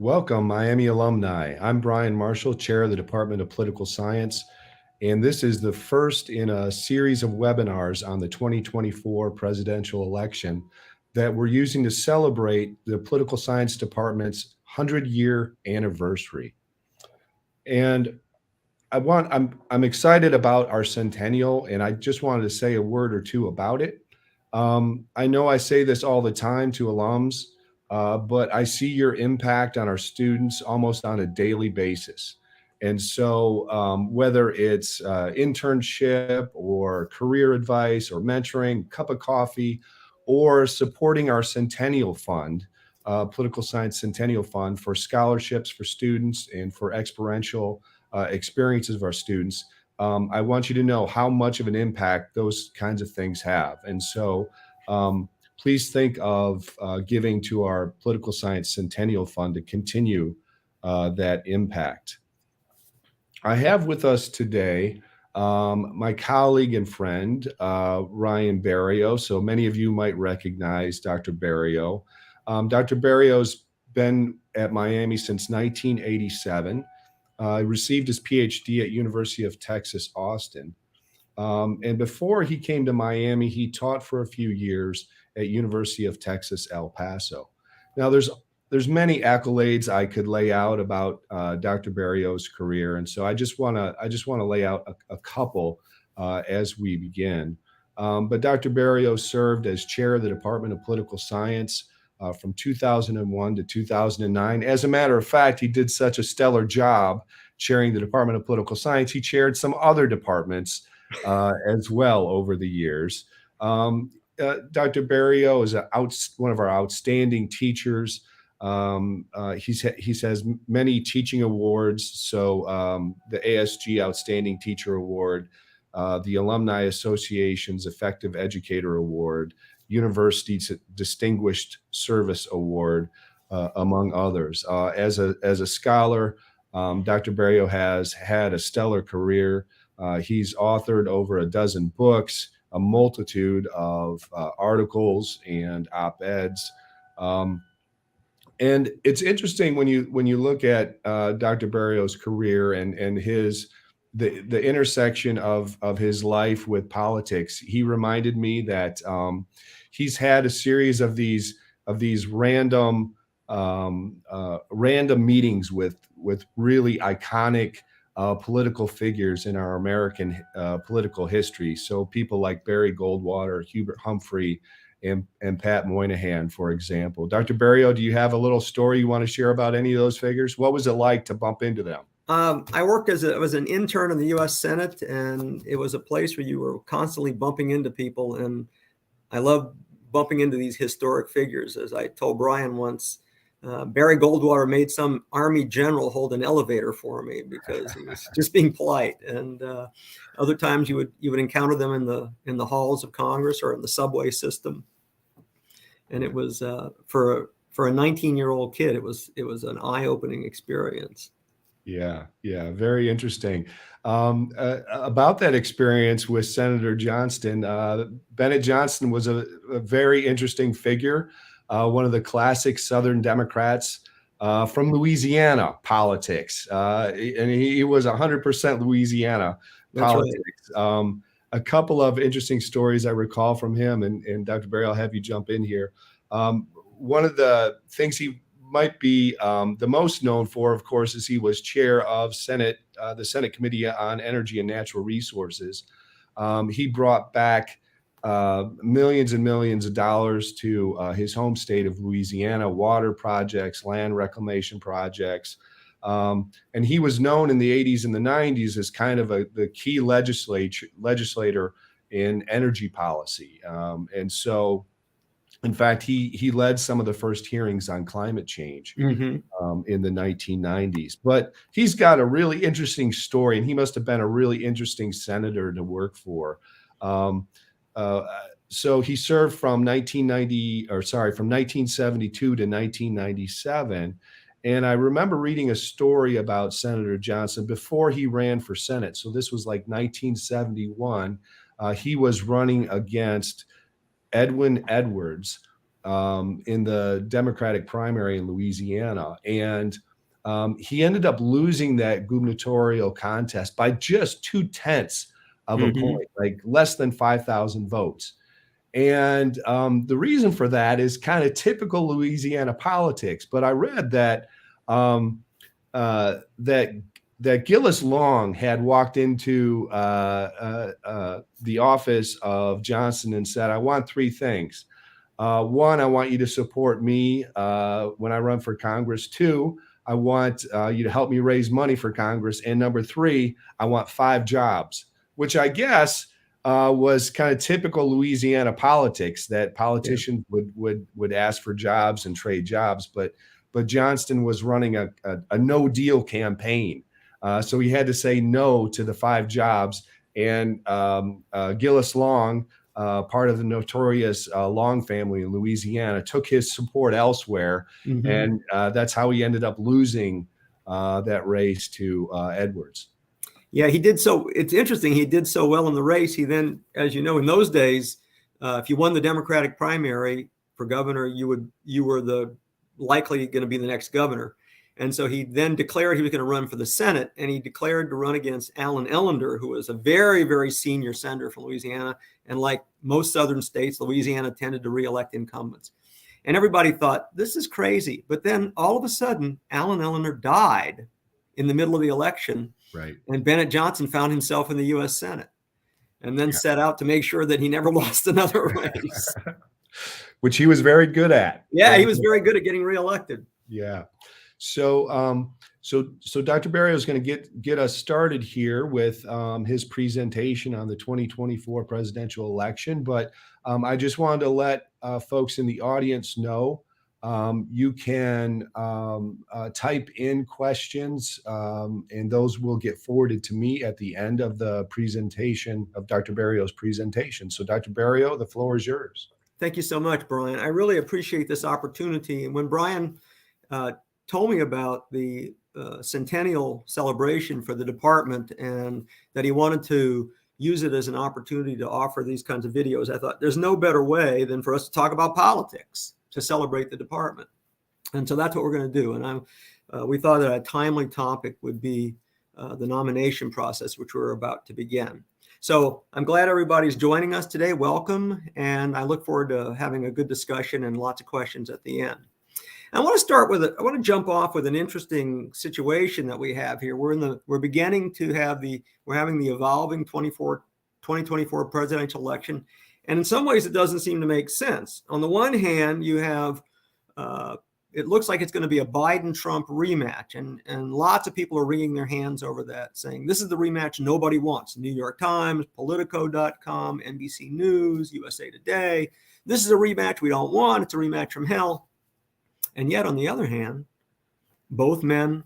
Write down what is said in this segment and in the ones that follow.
Welcome, Miami alumni. I'm Brian Marshall, Chair of the Department of Political Science, and this is the first in a series of webinars on the 2024 presidential election that we're using to celebrate the Political Science Department's 100-year anniversary. And I'm excited about our centennial, and I just wanted to say a word or two about it. I know I say this all the time to alums, but I see your impact on our students almost on a daily basis. And so, whether it's internship or career advice or mentoring, cup of coffee, or supporting our Centennial Fund, Political Science Centennial Fund for scholarships for students and for experiential experiences of our students, I want you to know how much of an impact those kinds of things have. And so please think of giving to our Political Science Centennial Fund to continue that impact. I have with us today my colleague and friend, Ryan Barilleaux. So many of you might recognize Dr. Barilleaux. Dr. Barilleaux's been at Miami since 1987. He received his PhD at University of Texas, Austin. And before he came to Miami, he taught for a few years at University of Texas, El Paso. Now, there's many accolades I could lay out about Dr. Barilleaux's career, and so I just want to lay out a couple as we begin. But Dr. Barilleaux served as chair of the Department of Political Science from 2001 to 2009. As a matter of fact, he did such a stellar job chairing the Department of Political Science. He chaired some other departments as well over the years. Dr. Barilleaux is one of our outstanding teachers. He has many teaching awards. So the ASG Outstanding Teacher Award, the Alumni Association's Effective Educator Award, University's Distinguished Service Award, among others. As a scholar, Dr. Barilleaux has had a stellar career. He's authored over a dozen books, a multitude of articles and op-eds. And it's interesting when you look at Dr. Barilleaux's career and the intersection of his life with politics. He reminded me that he's had a series of these random meetings with really iconic political figures in our American political history. So people like Barry Goldwater, Hubert Humphrey, and Pat Moynihan, for example. Dr. Barilleaux, do you have a little story you want to share about any of those figures? What was it like to bump into them? I worked as an intern in the U.S. Senate, and it was a place where you were constantly bumping into people. And I love bumping into these historic figures. As I told Brian once, Barry Goldwater made some Army general hold an elevator for me because he was just being polite. And other times you would encounter them in the halls of Congress or in the subway system. And it was for a 19-year-old kid, it was an eye-opening experience. Yeah, very interesting. About that experience with Senator Johnston, Bennett Johnston was a very interesting figure, one of the classic Southern Democrats from Louisiana politics. And he was 100% Louisiana politics. Right. A couple of interesting stories I recall from him, and Dr. Barry, I'll have you jump in here. One of the things he might be the most known for, of course, is he was chair of the Senate Committee on Energy and Natural Resources. He brought back millions and millions of dollars to his home state of Louisiana, water projects, land reclamation projects. And he was known in the 80s and the 90s as kind of the key legislator in energy policy. And so, in fact, he led some of the first hearings on climate change in the 1990s. But he's got a really interesting story, and he must have been a really interesting senator to work for. So he served from 1972 to 1997. And I remember reading a story about Senator Johnson before he ran for Senate. So this was like 1971. He was running against Edwin Edwards, in the Democratic primary in Louisiana. And he ended up losing that gubernatorial contest by just 2/10 of a point, like less than 5,000 votes. And the reason for that is kind of typical Louisiana politics. But I read that that Gillis Long had walked into the office of Johnson and said, "I want three things. One, I want you to support me when I run for Congress. Two, I want you to help me raise money for Congress. And number three, I want 5 jobs," which I guess was kind of typical Louisiana politics, that politicians would ask for jobs and trade jobs. But Johnston was running a no deal campaign. So he had to say no to the 5 jobs. And Gillis Long, part of the notorious Long family in Louisiana, took his support elsewhere. And that's how he ended up losing that race to Edwards. Yeah, he did. So it's interesting. He did so well in the race. He then, as you know, in those days, if you won the Democratic primary for governor, you were the likely going to be the next governor. And so he then declared he was going to run for the Senate, and he declared to run against Allen Ellender, who was a very, very senior senator from Louisiana. And like most southern states, Louisiana tended to reelect incumbents. And everybody thought, this is crazy. But then all of a sudden, Allen Ellender died in the middle of the election. Right. And Bennett Johnson found himself in the U.S. Senate and then set out to make sure that he never lost another race. Which he was very good at. Yeah, he was very good at getting reelected. Yeah. So so Dr. Barilleaux is going to get us started here with his presentation on the 2024 presidential election. But I just wanted to let folks in the audience know you can type in questions, and those will get forwarded to me at the end of the presentation of Dr. Barilleaux's presentation. So Dr. Barilleaux, the floor is yours. Thank you so much, Brian. I really appreciate this opportunity. And when Brian told me about the centennial celebration for the department and that he wanted to use it as an opportunity to offer these kinds of videos, I thought there's no better way than for us to talk about politics to celebrate the department. And so that's what we're going to do. And we thought that a timely topic would be the nomination process, which we're about to begin. So I'm glad everybody's joining us today. Welcome. And I look forward to having a good discussion and lots of questions at the end. I want to jump off with an interesting situation that we have here. We're having the evolving 2024 presidential election. And in some ways, it doesn't seem to make sense. On the one hand, you have, it looks like it's going to be a Biden-Trump rematch. And lots of people are wringing their hands over that, saying, this is the rematch nobody wants. New York Times, Politico.com, NBC News, USA Today. This is a rematch we don't want. It's a rematch from hell. And yet, on the other hand, both men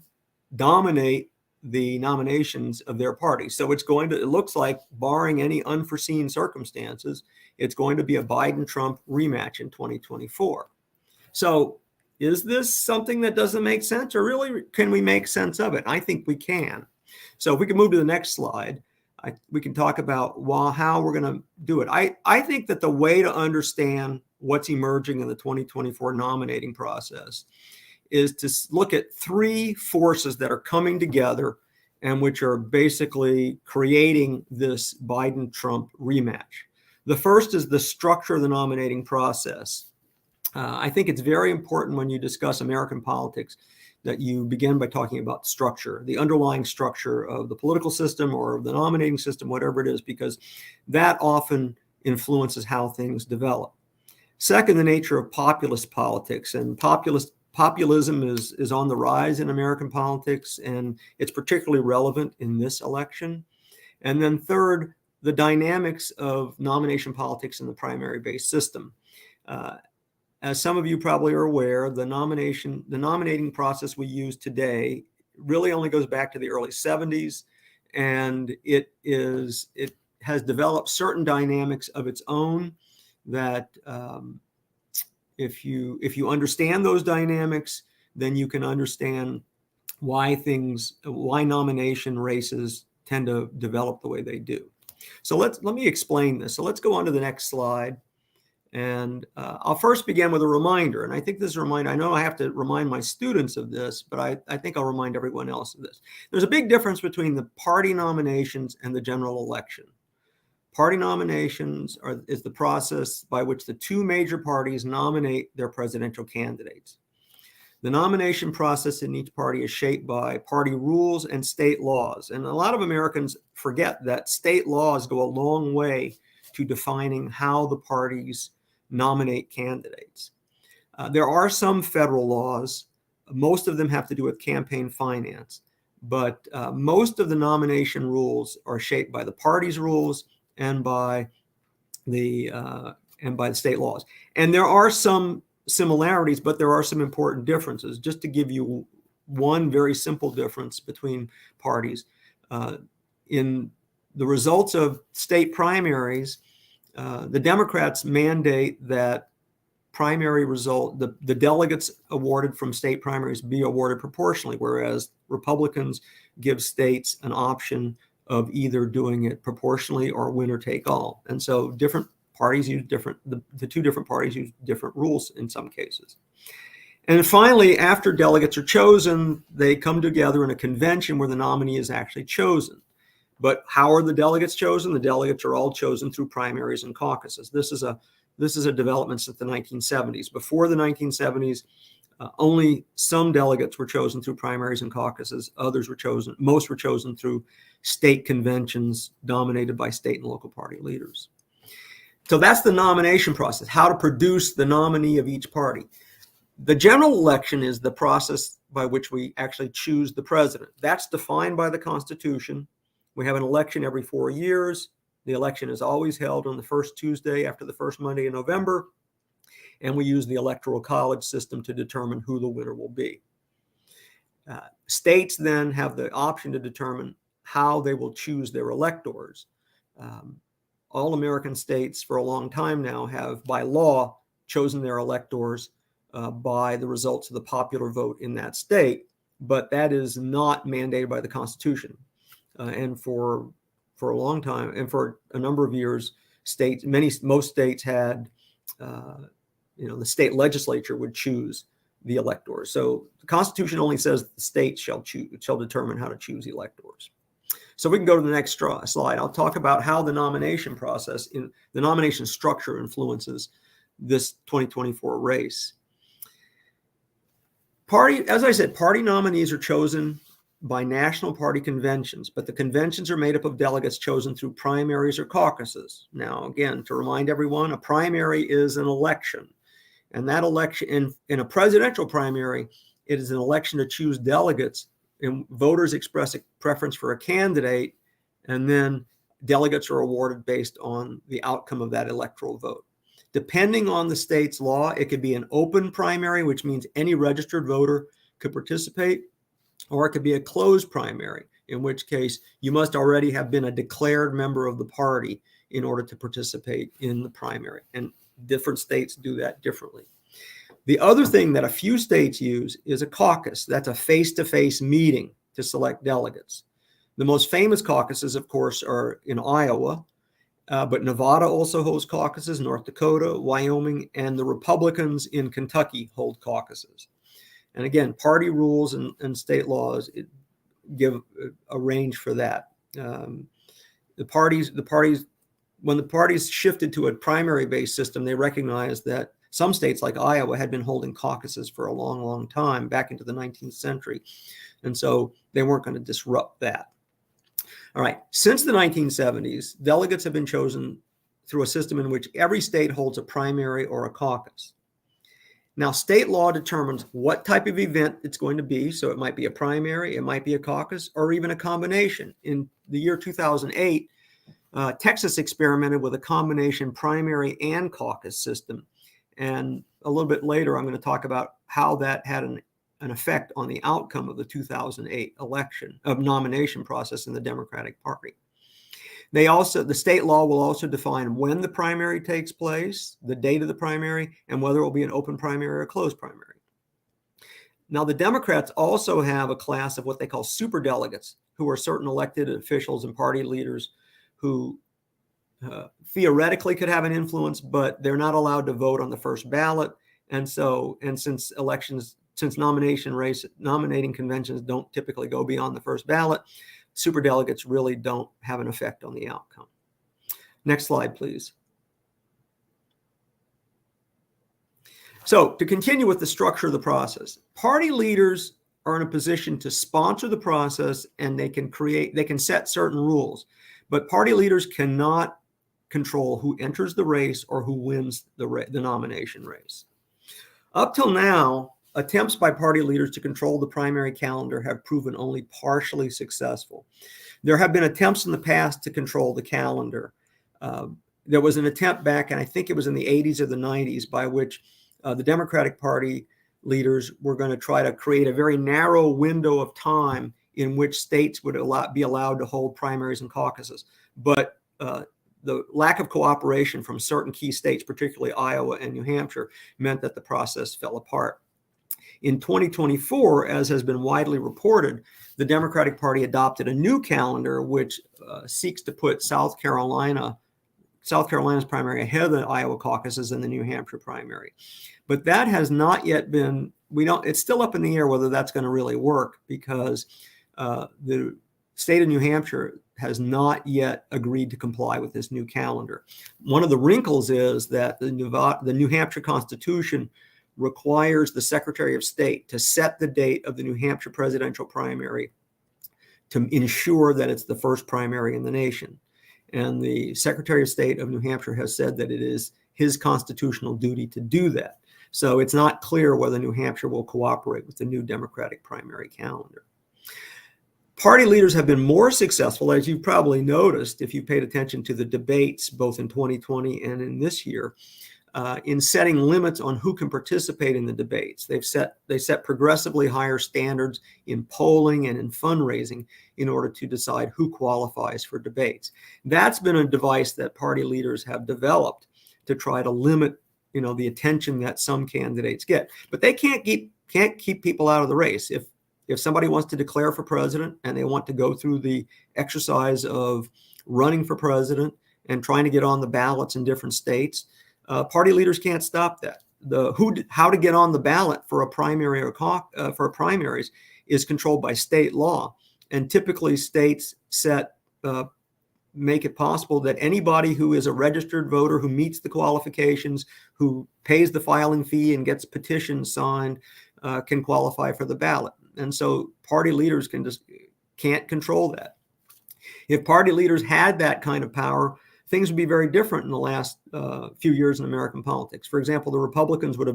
dominate the nominations of their party. So it looks like, barring any unforeseen circumstances, it's going to be a Biden-Trump rematch in 2024. So is this something that doesn't make sense, or really can we make sense of it? I think we can. So if we can move to the next slide, we can talk about how we're going to do it. I think that the way to understand what's emerging in the 2024 nominating process is to look at 3 forces that are coming together and which are basically creating this Biden-Trump rematch. The first is the structure of the nominating process. I think it's very important when you discuss American politics that you begin by talking about structure, the underlying structure of the political system or of the nominating system, whatever it is, because that often influences how things develop. Second, the nature of populist politics, and populism is on the rise in American politics, and it's particularly relevant in this election. And then third, the dynamics of nomination politics in the primary-based system. As some of you probably are aware, the nominating process we use today really only goes back to the early 70s, and it has developed certain dynamics of its own that if you understand those dynamics, then you can understand why nomination races tend to develop the way they do. So let me explain this. So let's go on to the next slide. And I'll first begin with a reminder. And I think this is a reminder. I know I have to remind my students of this, but I think I'll remind everyone else of this. There's a big difference between the party nominations and the general election. Party nominations is the process by which the two major parties nominate their presidential candidates. The nomination process in each party is shaped by party rules and state laws. And a lot of Americans forget that state laws go a long way to defining how the parties nominate candidates. There are some federal laws. Most of them have to do with campaign finance, but most of the nomination rules are shaped by the party's rules and by the state laws. And there are some similarities, but there are some important differences. Just to give you one very simple difference between parties, in the results of state primaries, the Democrats mandate that primary result, the delegates awarded from state primaries be awarded proportionally, whereas Republicans give states an option of either doing it proportionally or winner take all. And so different parties use the two different parties use different rules in some cases. And finally, after delegates are chosen, they come together in a convention where the nominee is actually chosen. But how are the delegates chosen? The delegates are all chosen through primaries and caucuses. This is a development since the 1970s. Before the 1970s, only some delegates were chosen through primaries and caucuses. Most were chosen through state conventions dominated by state and local party leaders. So that's the nomination process, how to produce the nominee of each party. The general election is the process by which we actually choose the president. That's defined by the Constitution. We have an election every 4 years. The election is always held on the first Tuesday after the first Monday in November. And we use the Electoral College system to determine who the winner will be. States then have the option to determine how they will choose their electors. All American states for a long time now have, by law, chosen their electors by the results of the popular vote in that state, but that is not mandated by the Constitution. And for a long time, and for a number of years, most states had, the state legislature would choose the electors. So the Constitution only says the states shall determine how to choose the electors. So we can go to the next slide. I'll talk about how the nomination process, the nomination structure influences this 2024 race. As I said, party nominees are chosen by national party conventions, but the conventions are made up of delegates chosen through primaries or caucuses. Now, again, to remind everyone, a primary is an election. And that election, in a presidential primary, it is an election to choose delegates, and voters express a preference for a candidate, and then delegates are awarded based on the outcome of that electoral vote. Depending on the state's law, it could be an open primary, which means any registered voter could participate, or it could be a closed primary, in which case you must already have been a declared member of the party in order to participate in the primary. And different states do that differently. The other thing that a few states use is a caucus. That's a face-to-face meeting to select delegates. The most famous caucuses, of course, are in Iowa, but Nevada also holds caucuses, North Dakota, Wyoming, and the Republicans in Kentucky hold caucuses. And again, party rules and state laws give a range for that. When the parties shifted to a primary-based system, they recognized that some states like Iowa had been holding caucuses for a long, long time, back into the 19th century. And so they weren't going to disrupt that. All right. Since the 1970s, delegates have been chosen through a system in which every state holds a primary or a caucus. Now, state law determines what type of event it's going to be. So it might be a primary, it might be a caucus, or even a combination. In the year 2008, Texas experimented with a combination primary and caucus system. And a little bit later, I'm going to talk about how that had an effect on the outcome of the 2008 election nomination process in the Democratic Party. The state law will also define when the primary takes place, the date of the primary, and whether it will be an open primary or a closed primary. Now, the Democrats also have a class of what they call superdelegates, who are certain elected officials and party leaders who theoretically could have an influence, but they're not allowed to vote on the first ballot. And since nominating conventions don't typically go beyond the first ballot, superdelegates really don't have an effect on the outcome. Next slide, please. So to continue with the structure of the process, party leaders are in a position to sponsor the process, and they can set certain rules, but party leaders cannot control who enters the race or who wins the nomination race. Up till now, attempts by party leaders to control the primary calendar have proven only partially successful. There have been attempts in the past to control the calendar. There was an attempt back, and I think it was in the 80s or the 90s, by which the Democratic Party leaders were going to try to create a very narrow window of time in which states would be allowed to hold primaries and caucuses. But the lack of cooperation from certain key states, particularly Iowa and New Hampshire, meant that the process fell apart. In 2024, as has been widely reported, the Democratic Party adopted a new calendar which seeks to put South Carolina's primary ahead of the Iowa caucuses and the New Hampshire primary. But that has not yet been, it's still up in the air whether that's going to really work, because the state of New Hampshire has not yet agreed to comply with this new calendar. One of the wrinkles is that the New Hampshire Constitution requires the Secretary of State to set the date of the New Hampshire presidential primary to ensure that it's the first primary in the nation. And the Secretary of State of New Hampshire has said that it is his constitutional duty to do that. So it's not clear whether New Hampshire will cooperate with the new Democratic primary calendar. Party leaders have been more successful, as you've probably noticed if you paid attention to the debates both in 2020 and in this year, in setting limits on who can participate in the debates. They set progressively higher standards in polling and in fundraising in order to decide who qualifies for debates. That's been a device that party leaders have developed to try to limit, the attention that some candidates get. But they can't keep people out of the race. If somebody wants to declare for president and they want to go through the exercise of running for president and trying to get on the ballots in different states, party leaders can't stop that. How to get on the ballot for a primary or for primaries is controlled by state law, and typically states make it possible that anybody who is a registered voter who meets the qualifications, who pays the filing fee and gets petitions signed, can qualify for the ballot. And so party leaders can't control that. If party leaders had that kind of power, things would be very different in the last few years in American politics. For example, Republican leaders would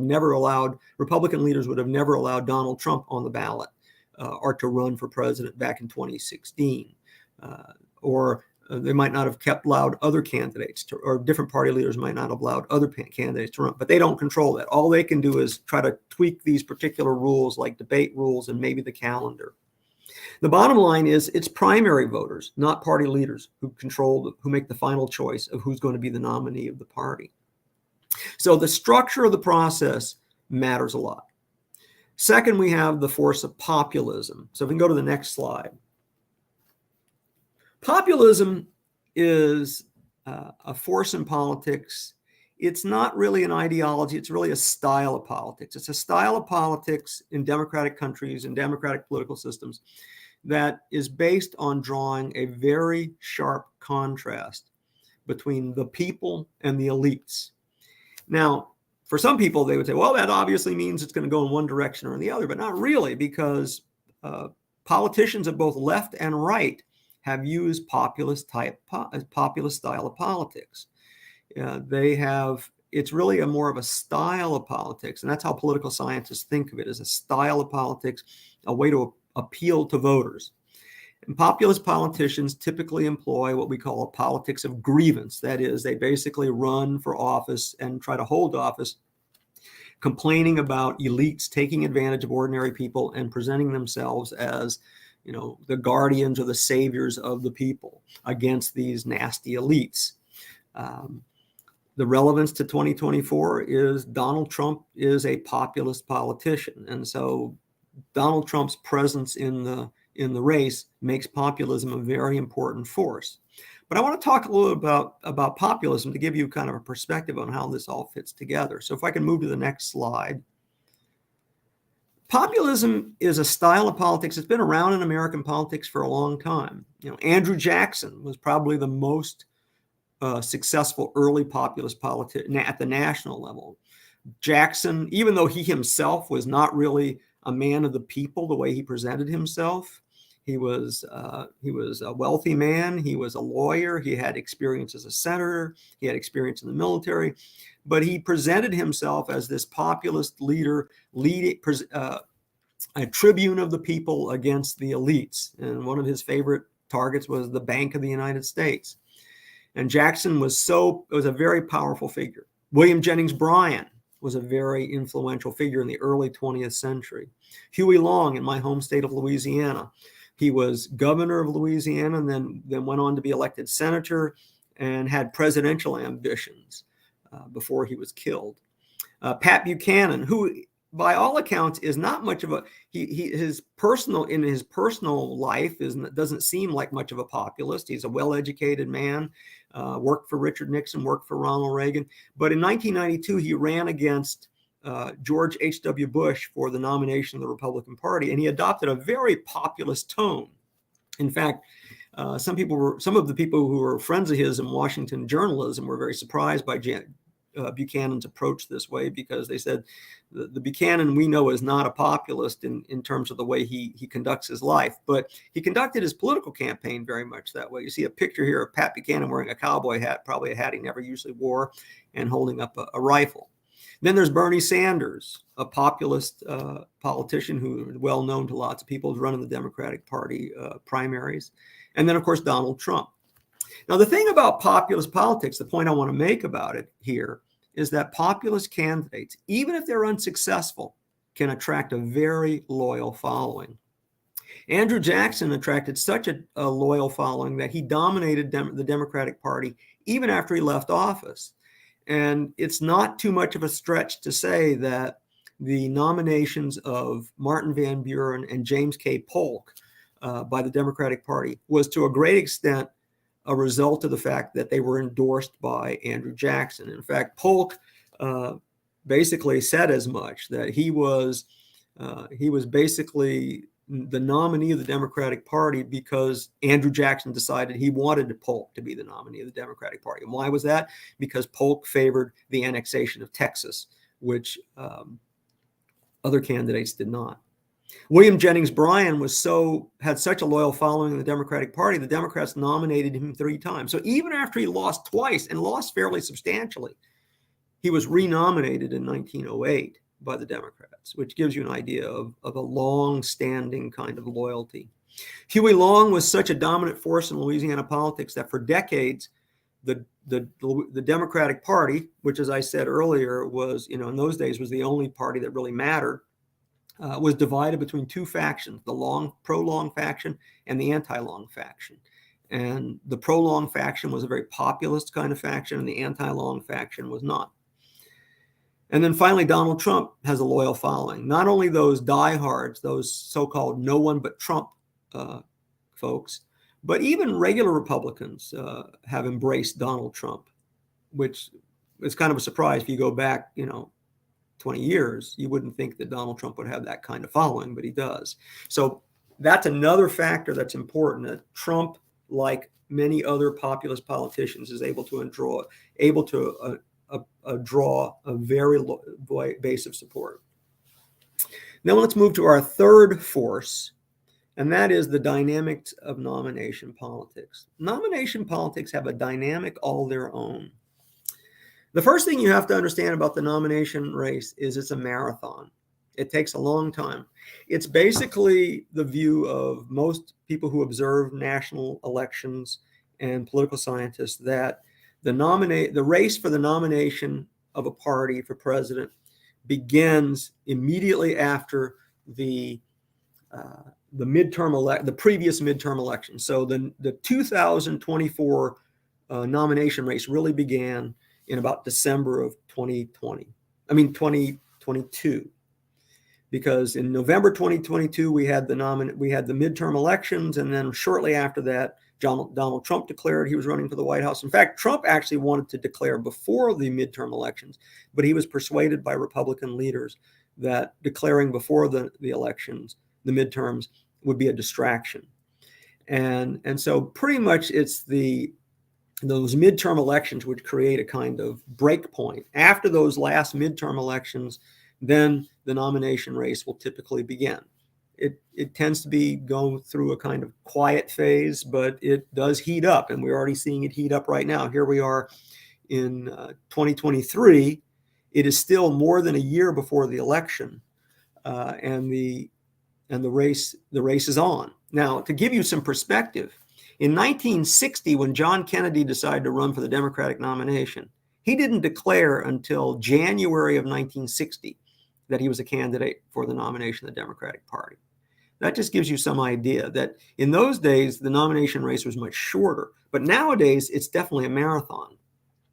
have never allowed Donald Trump on the ballot or to run for president back in 2016. Or they might not have allowed other candidates or different party leaders might not have allowed other candidates to run, but they don't control that. All they can do is try to tweak these particular rules, like debate rules and maybe the calendar. The bottom line is it's primary voters, not party leaders, who make the final choice of who's going to be the nominee of the party. So the structure of the process matters a lot. Second, we have the force of populism. So if we can go to the next slide. Populism is a force in politics. It's not really an ideology. It's really a style of politics. It's a style of politics in democratic countries and democratic political systems that is based on drawing a very sharp contrast between the people and the elites. Now, for some people, they would say, well, that obviously means it's going to go in one direction or the other, but not really, because politicians of both left and right have used populist style of politics. It's really more of a style of politics, and that's how political scientists think of it, as a style of politics, a way to appeal to voters. And populist politicians typically employ what we call a politics of grievance. That is, they basically run for office and try to hold office, complaining about elites taking advantage of ordinary people and presenting themselves as the guardians or the saviors of the people against these nasty elites. The relevance to 2024 is Donald Trump is a populist politician. And so Donald Trump's presence in the race makes populism a very important force. But I want to talk a little about populism to give you kind of a perspective on how this all fits together. So if I can move to the next slide. Populism is a style of politics that's been around in American politics for a long time. Andrew Jackson was probably the most successful early populist politician at the national level. Jackson, even though he himself was not really a man of the people the way he presented himself, he was a wealthy man. He was a lawyer. He had experience as a senator. He had experience in the military, but he presented himself as this populist leader, a tribune of the people against the elites. And one of his favorite targets was the Bank of the United States. And Jackson was a very powerful figure. William Jennings Bryan was a very influential figure in the early 20th century. Huey Long in my home state of Louisiana. He was governor of Louisiana and then went on to be elected senator and had presidential ambitions before he was killed. Pat Buchanan, who by all accounts is not much of a his personal life doesn't seem like much of a populist. He's a well-educated man, worked for Richard Nixon, worked for Ronald Reagan. But in 1992, he ran against George H.W. Bush for the nomination of the Republican Party, and he adopted a very populist tone. In fact, some of the people who were friends of his in Washington journalism were very surprised by Buchanan's approach this way, because they said the Buchanan we know is not a populist in terms of the way he conducts his life, but he conducted his political campaign very much that way. You see a picture here of Pat Buchanan wearing a cowboy hat, probably a hat he never usually wore, and holding up a rifle. Then there's Bernie Sanders, a populist politician who is well known to lots of people, who's running the Democratic Party primaries. And then, of course, Donald Trump. Now, the thing about populist politics, the point I want to make about it here, is that populist candidates, even if they're unsuccessful, can attract a very loyal following. Andrew Jackson attracted such a loyal following that he dominated the Democratic Party even after he left office. And it's not too much of a stretch to say that the nominations of Martin Van Buren and James K. Polk by the Democratic Party was to a great extent a result of the fact that they were endorsed by Andrew Jackson. In fact, Polk basically said as much, that he was basically the nominee of the Democratic Party because Andrew Jackson decided he wanted Polk to be the nominee of the Democratic Party. And why was that? Because Polk favored the annexation of Texas, which other candidates did not. William Jennings Bryan had such a loyal following in the Democratic Party, the Democrats nominated him 3 times. So even after he lost twice and lost fairly substantially, he was renominated in 1908 by the Democrats, which gives you an idea of a long-standing kind of loyalty. Huey Long was such a dominant force in Louisiana politics that for decades, the Democratic Party, which, as I said earlier, was, in those days was the only party that really mattered, was divided between 2 factions, the pro-Long faction and the anti-Long faction. And the pro-Long faction was a very populist kind of faction, and the anti-Long faction was not. And then finally, Donald Trump has a loyal following. Not only those diehards, those so-called no one but Trump folks, but even regular Republicans have embraced Donald Trump, which is kind of a surprise. If you go back, 20 years, you wouldn't think that Donald Trump would have that kind of following, but he does. So that's another factor that's important, that Trump, like many other populist politicians, is able to draw a very low base of support. Now let's move to our third force, and that is the dynamics of nomination politics. Nomination politics have a dynamic all their own. The first thing you have to understand about the nomination race is it's a marathon. It takes a long time. It's basically the view of most people who observe national elections and political scientists that the race for the nomination of a party for president begins immediately after the previous midterm election. So the 2024 nomination race really began in about December of 2022, because in November 2022 we had the midterm elections, and then shortly after that, Donald Trump declared he was running for the White House. In fact, Trump actually wanted to declare before the midterm elections, but he was persuaded by Republican leaders that declaring before the elections, the midterms, would be a distraction. And so pretty much it's those midterm elections would create a kind of break point. After those last midterm elections, then the nomination race will typically begin. It tends to be going through a kind of quiet phase, but it does heat up, and we're already seeing it heat up right now. Here we are in 2023. It is still more than a year before the election, and the race is on. Now, to give you some perspective, in 1960, when John Kennedy decided to run for the Democratic nomination, he didn't declare until January of 1960 that he was a candidate for the nomination of the Democratic Party. That just gives you some idea that in those days, the nomination race was much shorter. But nowadays, it's definitely a marathon.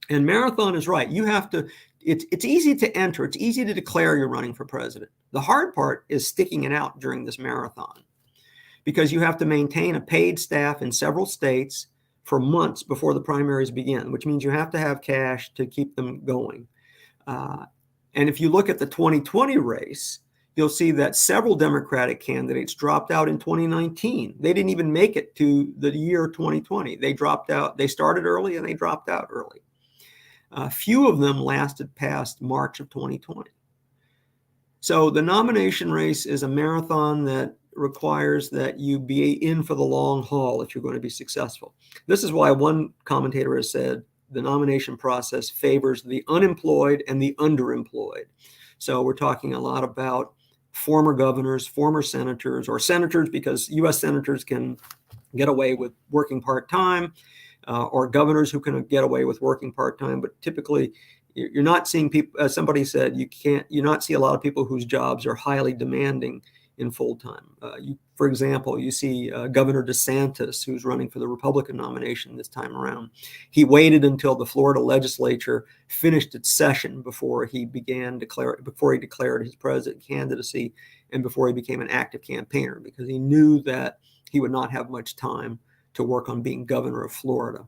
And marathon is right. You have to, it's easy to enter. It's easy to declare you're running for president. The hard part is sticking it out during this marathon, because you have to maintain a paid staff in several states for months before the primaries begin, which means you have to have cash to keep them going. And if you look at the 2020 race, you'll see that several Democratic candidates dropped out in 2019. They didn't even make it to the year 2020. They dropped out. They started early and they dropped out early. Few of them lasted past March of 2020. So the nomination race is a marathon that requires that you be in for the long haul if you're going to be successful. This is why one commentator has said the nomination process favors the unemployed and the underemployed. So we're talking a lot about former governors, former senators, or senators, because U.S. senators can get away with working part-time, or governors who can get away with working part-time. But typically, you're not seeing people, as somebody said, you not see a lot of people whose jobs are highly demanding in full-time. For example, you see Governor DeSantis, who's running for the Republican nomination this time around. He waited until the Florida legislature finished its session before he declared his president candidacy and before he became an active campaigner, because he knew that he would not have much time to work on being governor of Florida.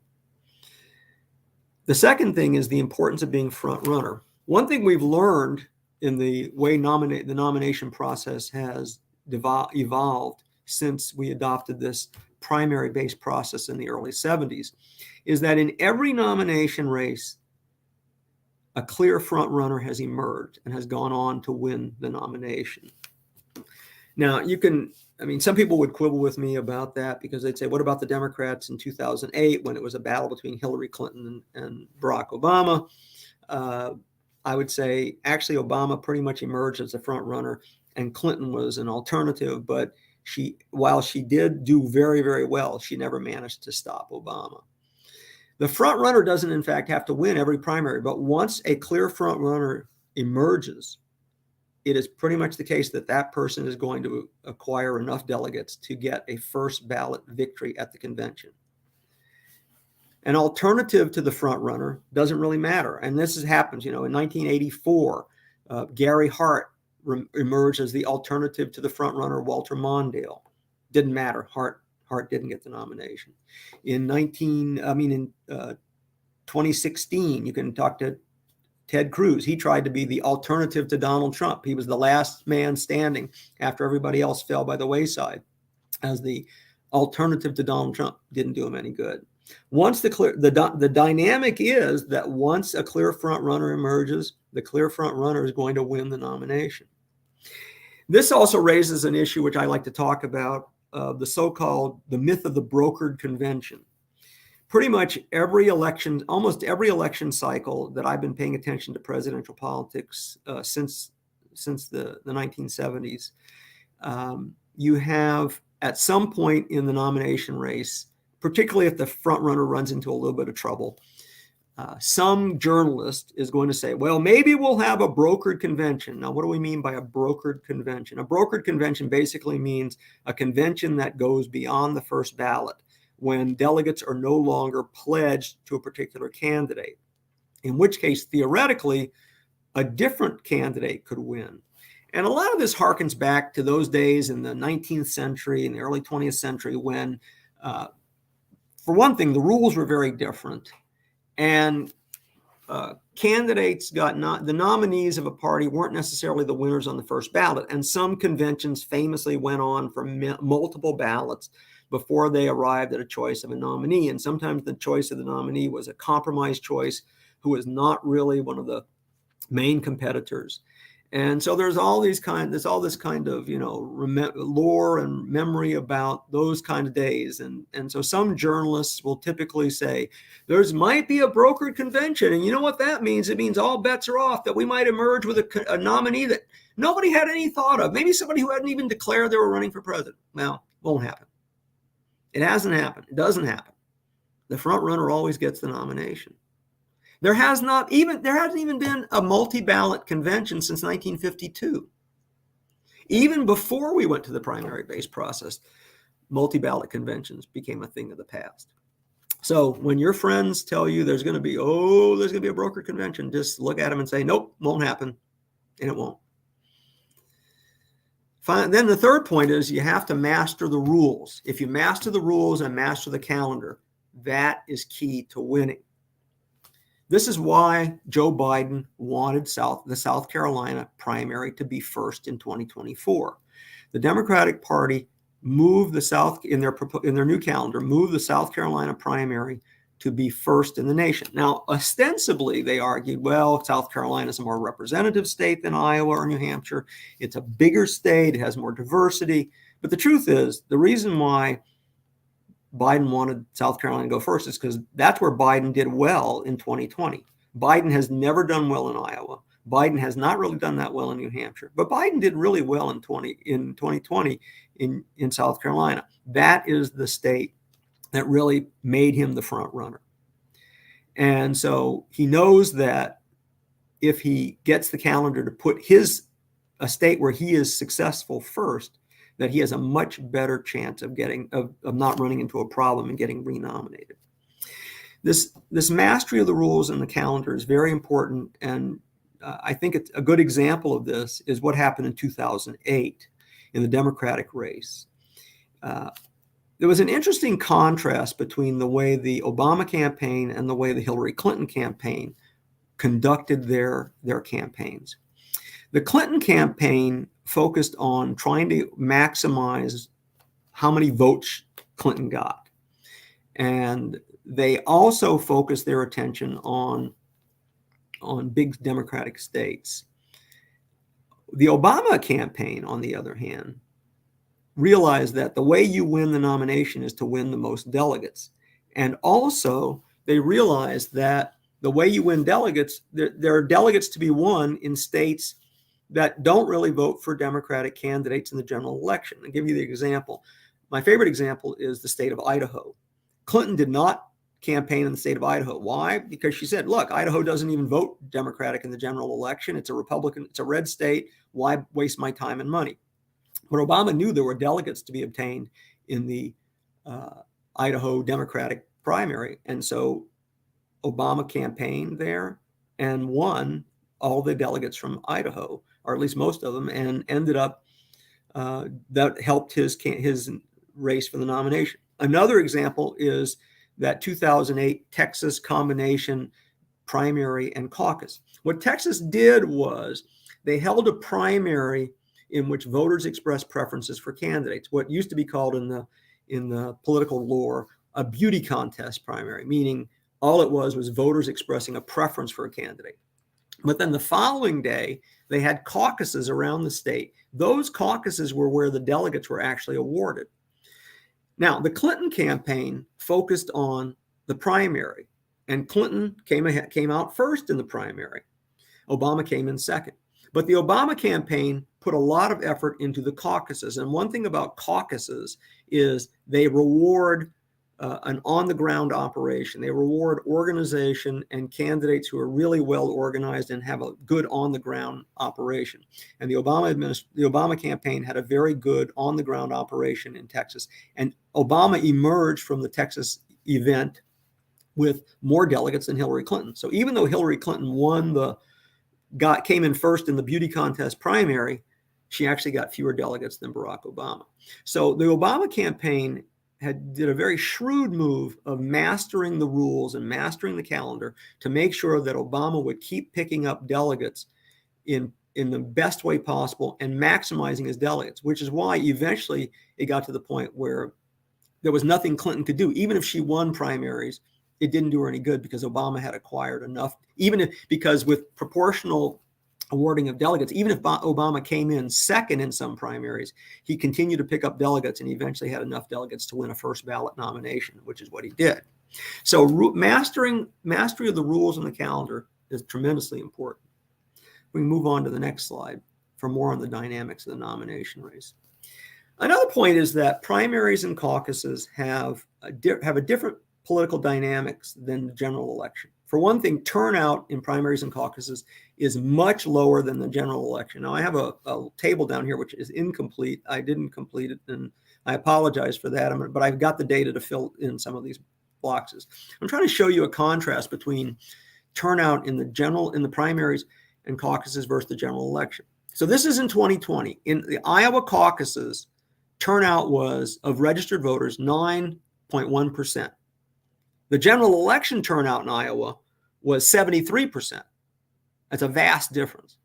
The second thing is the importance of being front runner. One thing we've learned in the way the nomination process has evolved since we adopted this primary-based process in the early 70s is that in every nomination race, a clear front runner has emerged and has gone on to win the nomination. Now, some people would quibble with me about that, because they'd say, what about the Democrats in 2008 when it was a battle between Hillary Clinton and Barack Obama? I would say, actually, Obama pretty much emerged as a front runner, and Clinton was an alternative. But while she did do very, very well, she never managed to stop Obama. The front runner doesn't, in fact, have to win every primary. But once a clear front runner emerges, it is pretty much the case that that person is going to acquire enough delegates to get a first ballot victory at the convention. An alternative to the front runner doesn't really matter. And this happens, in 1984, Gary Hart emerged as the alternative to the front runner, Walter Mondale. Didn't matter. Hart didn't get the nomination. In 2016, you can talk to Ted Cruz. He tried to be the alternative to Donald Trump. He was the last man standing after everybody else fell by the wayside as the alternative to Donald Trump. Didn't do him any good. Once the dynamic is that once a clear front runner emerges, the clear front runner is going to win the nomination. This also raises an issue which I like to talk about, the myth of the brokered convention. Pretty much almost every election cycle that I've been paying attention to presidential politics since the 1970s, you have at some point in the nomination race, particularly if the front runner runs into a little bit of trouble, some journalist is going to say, well, maybe we'll have a brokered convention. Now, what do we mean by a brokered convention? A brokered convention basically means a convention that goes beyond the first ballot, when delegates are no longer pledged to a particular candidate, in which case, theoretically, a different candidate could win. And a lot of this harkens back to those days in the 19th century and the early 20th century when for one thing, the rules were very different, and candidates got the nominees of a party weren't necessarily the winners on the first ballot, and some conventions famously went on for multiple ballots before they arrived at a choice of a nominee. And sometimes the choice of the nominee was a compromise choice who was not really one of the main competitors. And so there's all this kind of, lore and memory about those kind of days. And so some journalists will typically say, there's might be a brokered convention. And you know what that means? It means all bets are off, that we might emerge with a nominee that nobody had any thought of. Maybe somebody who hadn't even declared they were running for president. Well, won't happen. It hasn't happened. It doesn't happen. The front runner always gets the nomination. There hasn't even been a multi-ballot convention since 1952. Even before we went to the primary-based process, multi-ballot conventions became a thing of the past. So when your friends tell you there's going to be a brokered convention, just look at them and say, nope, won't happen, and it won't. Then the third point is you have to master the rules. If you master the rules and master the calendar, that is key to winning. This is why Joe Biden wanted the South Carolina primary to be first in 2024. The Democratic Party moved in their new calendar, moved the South Carolina primary to be first in the nation. Now, ostensibly, they argued, well, South Carolina is a more representative state than Iowa or New Hampshire. It's a bigger state. It has more diversity. But the truth is, the reason why Biden wanted South Carolina to go first is because that's where Biden did well in 2020. Biden has never done well in Iowa. Biden has not really done that well in New Hampshire, but Biden did really well in 2020 in South Carolina. That is the state that really made him the front runner. And so he knows that if he gets the calendar to put a state where he is successful first, that he has a much better chance of not running into a problem and getting renominated. This mastery of the rules and the calendar is very important, and I think it's a good example of this is what happened in 2008 in the Democratic race. There was an interesting contrast between the way the Obama campaign and the way the Hillary Clinton campaign conducted their campaigns. The Clinton campaign focused on trying to maximize how many votes Clinton got. And they also focused their attention on big Democratic states. The Obama campaign, on the other hand, realized that the way you win the nomination is to win the most delegates. And also, they realized that the way you win delegates, there are delegates to be won in states that don't really vote for Democratic candidates in the general election. I'll give you the example. My favorite example is the state of Idaho. Clinton did not campaign in the state of Idaho. Why? Because she said, look, Idaho doesn't even vote Democratic in the general election. It's a Republican, it's a red state. Why waste my time and money? But Obama knew there were delegates to be obtained in the Idaho Democratic primary. And so Obama campaigned there and won all the delegates from Idaho, or at least most of them, and ended up that helped his race for the nomination. Another example is that 2008 Texas combination primary and caucus. What Texas did was they held a primary in which voters expressed preferences for candidates, what used to be called in the political lore a beauty contest primary, meaning all it was voters expressing a preference for a candidate. But then the following day, they had caucuses around the state. Those caucuses were where the delegates were actually awarded. Now, the Clinton campaign focused on the primary, and Clinton came out first in the primary. Obama came in second. But the Obama campaign put a lot of effort into the caucuses. And one thing about caucuses is they reward an on-the-ground operation. They reward organization and candidates who are really well organized and have a good on-the-ground operation. And the Obama campaign had a very good on-the-ground operation in Texas. And Obama emerged from the Texas event with more delegates than Hillary Clinton. So even though Hillary Clinton came in first in the beauty contest primary, she actually got fewer delegates than Barack Obama. So the Obama campaign did a very shrewd move of mastering the rules and mastering the calendar to make sure that Obama would keep picking up delegates in the best way possible and maximizing his delegates, which is why eventually it got to the point where there was nothing Clinton could do. Even if she won primaries, it didn't do her any good because Obama had acquired enough, because with proportional awarding of delegates, even if Obama came in second in some primaries, he continued to pick up delegates and eventually had enough delegates to win a first ballot nomination, which is what he did. So mastery of the rules and the calendar is tremendously important. We can move on to the next slide for more on the dynamics of the nomination race. Another point is that primaries and caucuses have a different political dynamics than the general election. For one thing, turnout in primaries and caucuses is much lower than the general election. Now, I have a table down here which is incomplete. I didn't complete it, and I apologize for that, but I've got the data to fill in some of these boxes. I'm trying to show you a contrast between turnout in the primaries and caucuses versus the general election. So this is in 2020. In the Iowa caucuses, turnout was, of registered voters, 9.1%. The general election turnout in Iowa was 73%. That's a vast difference.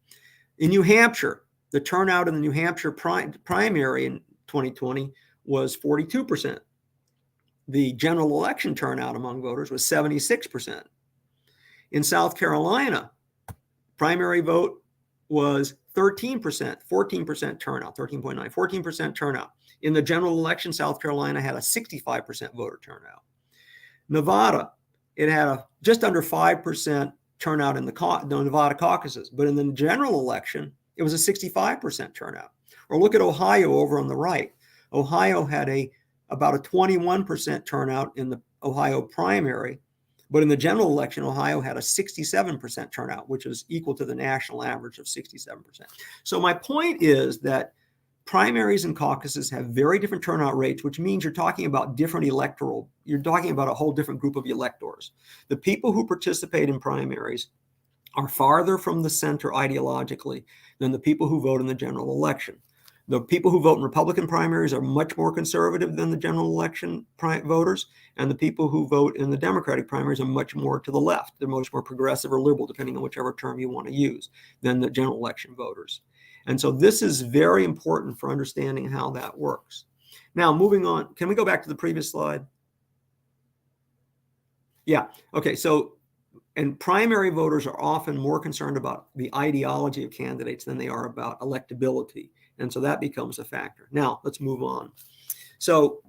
In New Hampshire, the turnout in the New Hampshire primary in 2020 was 42%. The general election turnout among voters was 76%. In South Carolina, primary vote was 13%, 14% turnout, 13.9, 14% turnout. In the general election, South Carolina had a 65% voter turnout. Nevada, it had just under 5% turnout in the Nevada caucuses, but in the general election, it was a 65% turnout. Or look at Ohio over on the right. Ohio had about a 21% turnout in the Ohio primary, but in the general election, Ohio had a 67% turnout, which is equal to the national average of 67%. So my point is that primaries and caucuses have very different turnout rates, which means you're talking about you're talking about a whole different group of electors. The people who participate in primaries are farther from the center ideologically than the people who vote in the general election. The people who vote in Republican primaries are much more conservative than the general election voters, and the people who vote in the Democratic primaries are much more to the left. They're much more progressive or liberal, depending on whichever term you want to use, than the general election voters. And so this is very important for understanding how that works. Now, moving on, can we go back to the previous slide? Yeah, okay, and primary voters are often more concerned about the ideology of candidates than they are about electability. And so that becomes a factor. Now, let's move on. So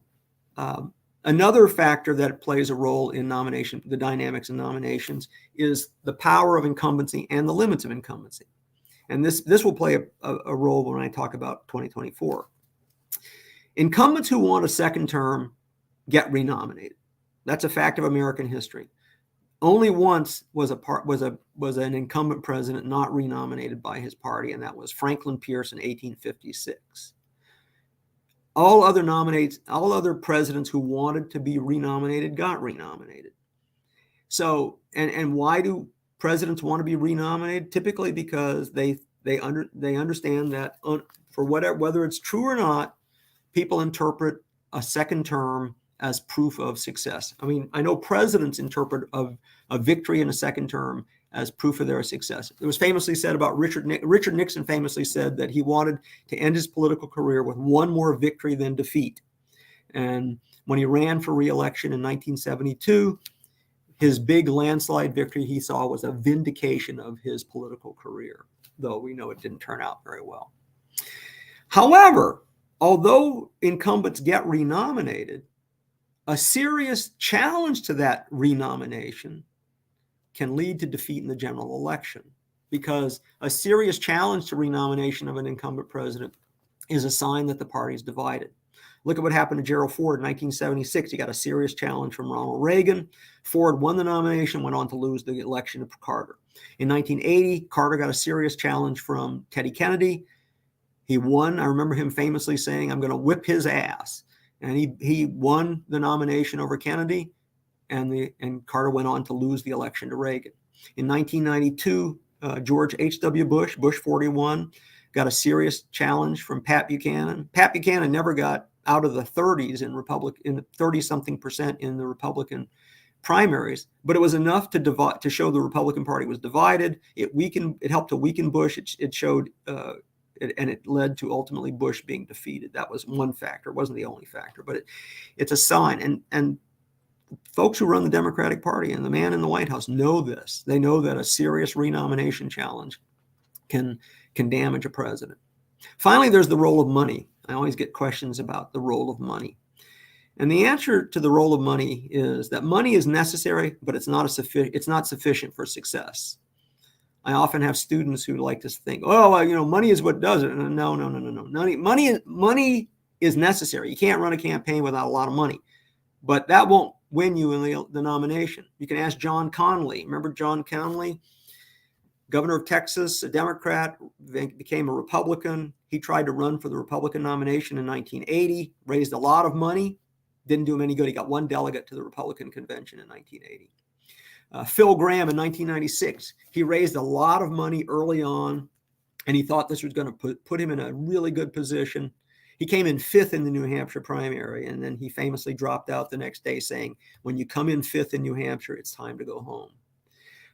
another factor that plays a role in the dynamics in nominations, is the power of incumbency and the limits of incumbency. And this will play a role when I talk about 2024. Incumbents who want a second term get renominated. That's a fact of American history. Only once was an incumbent president not renominated by his party, and that was Franklin Pierce in 1856. All other presidents who wanted to be renominated got renominated. So, and why do presidents want to be renominated? Typically because they understand that for whether it's true or not, people interpret a second term as proof of success. I mean, I know presidents interpret a victory in a second term as proof of their success. It was famously said about Richard Nixon famously said that he wanted to end his political career with one more victory than defeat. And when he ran for re-election in 1972, his big landslide victory he saw was a vindication of his political career, though we know it didn't turn out very well. However, although incumbents get renominated, a serious challenge to that renomination can lead to defeat in the general election, because a serious challenge to renomination of an incumbent president is a sign that the party is divided. Look at what happened to Gerald Ford in 1976. He got a serious challenge from Ronald Reagan. Ford won the nomination, went on to lose the election to Carter. In 1980, Carter got a serious challenge from Teddy Kennedy. He won. I remember him famously saying, "I'm going to whip his ass." And he won the nomination over Kennedy, and Carter went on to lose the election to Reagan. In 1992, George H.W. Bush 41, got a serious challenge from Pat Buchanan. Pat Buchanan never got out of the 30s in 30-something% in the Republican primaries, but it was enough to show the Republican Party was divided. It helped to weaken Bush. It showed, and it led to ultimately Bush being defeated. That was one factor. It wasn't the only factor, but it's a sign. And folks who run the Democratic Party and the man in the White House know this. They know that a serious renomination challenge can damage a president. Finally, there's the role of money. I always get questions about the role of money. And the answer to the role of money is that money is necessary, but it's not sufficient for success. I often have students who like to think, oh, well, money is what does it. No. Money is necessary. You can't run a campaign without a lot of money, but that won't win you in the nomination. You can ask John Connally. Remember John Connally, governor of Texas, a Democrat, became a Republican. He tried to run for the Republican nomination in 1980, raised a lot of money, didn't do him any good. He got one delegate to the Republican convention in 1980. Phil Gramm in 1996, he raised a lot of money early on, and he thought this was going to put him in a really good position. He came in 5th in the New Hampshire primary, and then he famously dropped out the next day saying, when you come in 5th in New Hampshire, it's time to go home.